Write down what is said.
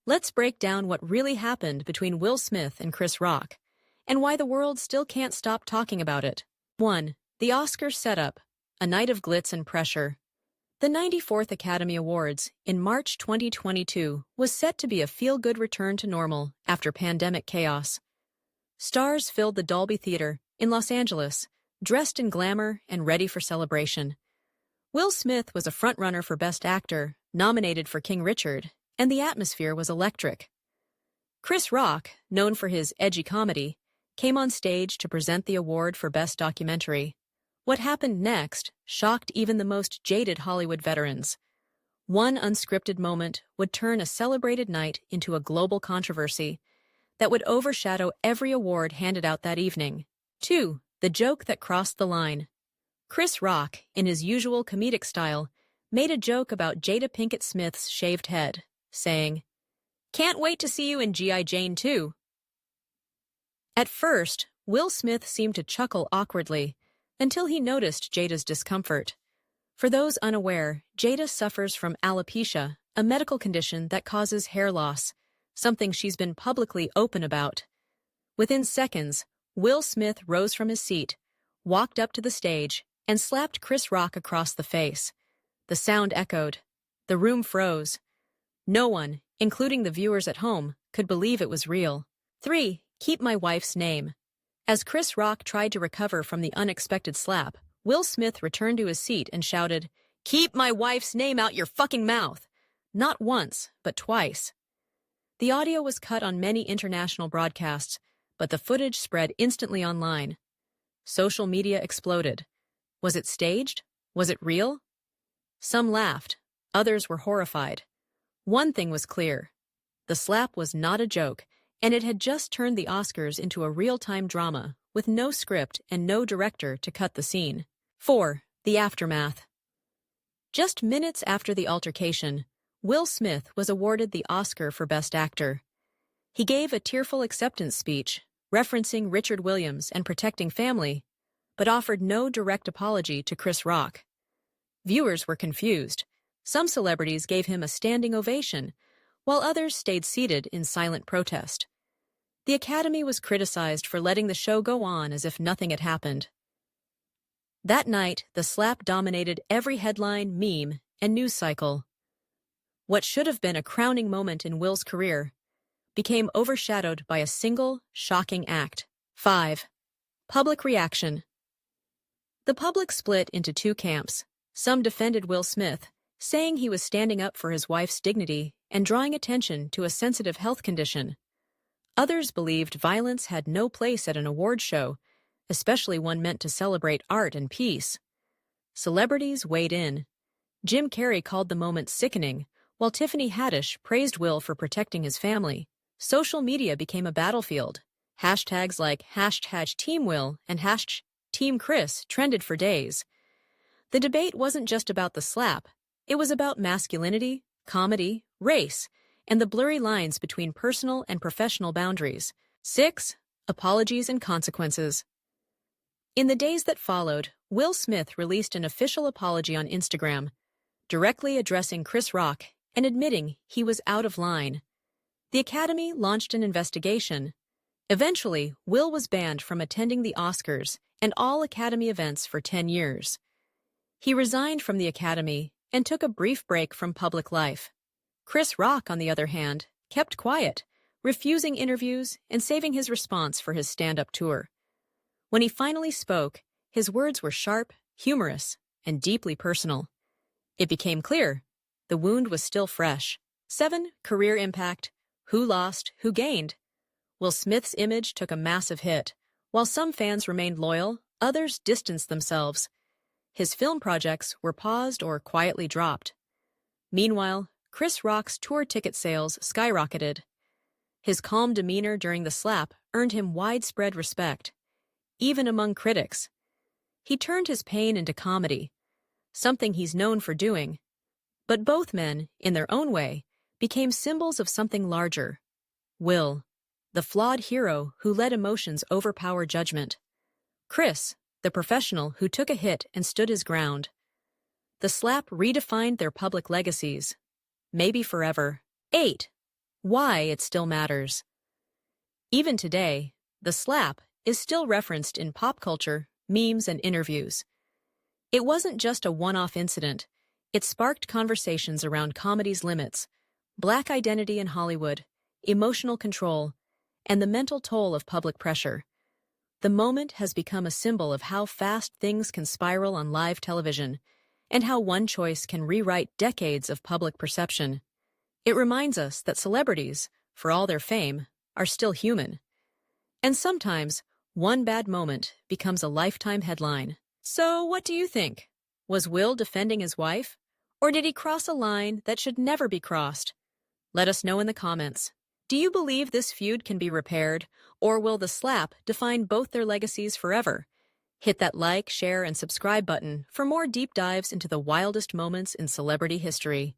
let's break down what really happened between Will Smith and Chris Rock, and why the world still can't stop talking about it. 1. The Oscar setup, a night of glitz and pressure. The 94th Academy Awards, in March 2022, was set to be a feel-good return to normal after pandemic chaos. Stars filled the Dolby Theater in Los Angeles, dressed in glamour and ready for celebration. Will Smith was a frontrunner for Best Actor, nominated for King Richard, and the atmosphere was electric. Chris Rock, known for his edgy comedy, came on stage to present the award for Best Documentary. What happened next shocked even the most jaded Hollywood veterans. One unscripted moment would turn a celebrated night into a global controversy that would overshadow every award handed out that evening. 2. The joke that crossed the line. Chris Rock, in his usual comedic style, made a joke about Jada Pinkett Smith's shaved head, saying, "Can't wait to see you in G.I. Jane 2." At first, Will Smith seemed to chuckle awkwardly until he noticed Jada's discomfort. For those unaware, Jada suffers from alopecia, a medical condition that causes hair loss, something she's been publicly open about. Within seconds, Will Smith rose from his seat, walked up to the stage, and slapped Chris Rock across the face. The sound echoed. The room froze. No one, including the viewers at home, could believe it was real. 3. Keep my wife's name. As Chris Rock tried to recover from the unexpected slap, Will Smith returned to his seat and shouted, "Keep my wife's name out your fucking mouth!" Not once, but twice. The audio was cut on many international broadcasts, but the footage spread instantly online. Social media exploded. Was it staged? Was it real? Some laughed. Others were horrified. One thing was clear. The slap was not a joke, and it had just turned the Oscars into a real-time drama with no script and no director to cut the scene. 4. The aftermath. Just minutes after the altercation, Will Smith was awarded the Oscar for Best Actor. He gave a tearful acceptance speech, referencing Richard Williams and protecting family, but offered no direct apology to Chris Rock. Viewers were confused. Some celebrities gave him a standing ovation, while others stayed seated in silent protest. The Academy was criticized for letting the show go on as if nothing had happened. That night, the slap dominated every headline, meme, and news cycle. What should have been a crowning moment in Will's career became overshadowed by a single, shocking act. 5. Public reaction. The public split into two camps. Some defended Will Smith, saying he was standing up for his wife's dignity and drawing attention to a sensitive health condition. Others believed violence had no place at an award show, especially one meant to celebrate art and peace. Celebrities weighed in. Jim Carrey called the moment sickening, while Tiffany Haddish praised Will for protecting his family. Social media became a battlefield. Hashtags like #TeamWill and #TeamChris trended for days. The debate wasn't just about the slap. It was about masculinity, comedy, race, and the blurry lines between personal and professional boundaries. 6. Apologies and consequences. In the days that followed, Will Smith released an official apology on Instagram, directly addressing Chris Rock and admitting he was out of line. The Academy launched an investigation. Eventually, Will was banned from attending the Oscars and all Academy events for 10 years. He resigned from the Academy and took a brief break from public life. Chris Rock, on the other hand, kept quiet, refusing interviews and saving his response for his stand-up tour. When he finally spoke, his words were sharp, humorous, and deeply personal. It became clear the wound was still fresh. 7. Career impact. Who lost, who gained? Will Smith's image took a massive hit. While some fans remained loyal, others distanced themselves. His film projects were paused or quietly dropped. Meanwhile, Chris Rock's tour ticket sales skyrocketed. His calm demeanor during the slap earned him widespread respect, even among critics. He turned his pain into comedy, something he's known for doing. But both men, in their own way, became symbols of something larger. Will, the flawed hero who let emotions overpower judgment. Chris, the professional who took a hit and stood his ground. The slap redefined their public legacies, maybe forever. 8. why it still matters. Even today, the slap is still referenced in pop culture, memes, and interviews. It wasn't just a one-off incident. It sparked conversations around comedy's limits, Black identity in Hollywood, emotional control, and the mental toll of public pressure. The moment has become a symbol of how fast things can spiral on live television, and how one choice can rewrite decades of public perception. It reminds us that celebrities, for all their fame, are still human. And sometimes, one bad moment becomes a lifetime headline. So, what do you think? Was Will defending his wife? Or did he cross a line that should never be crossed? Let us know in the comments. Do you believe this feud can be repaired, or will the slap define both their legacies forever? Hit that like, share, and subscribe button for more deep dives into the wildest moments in celebrity history.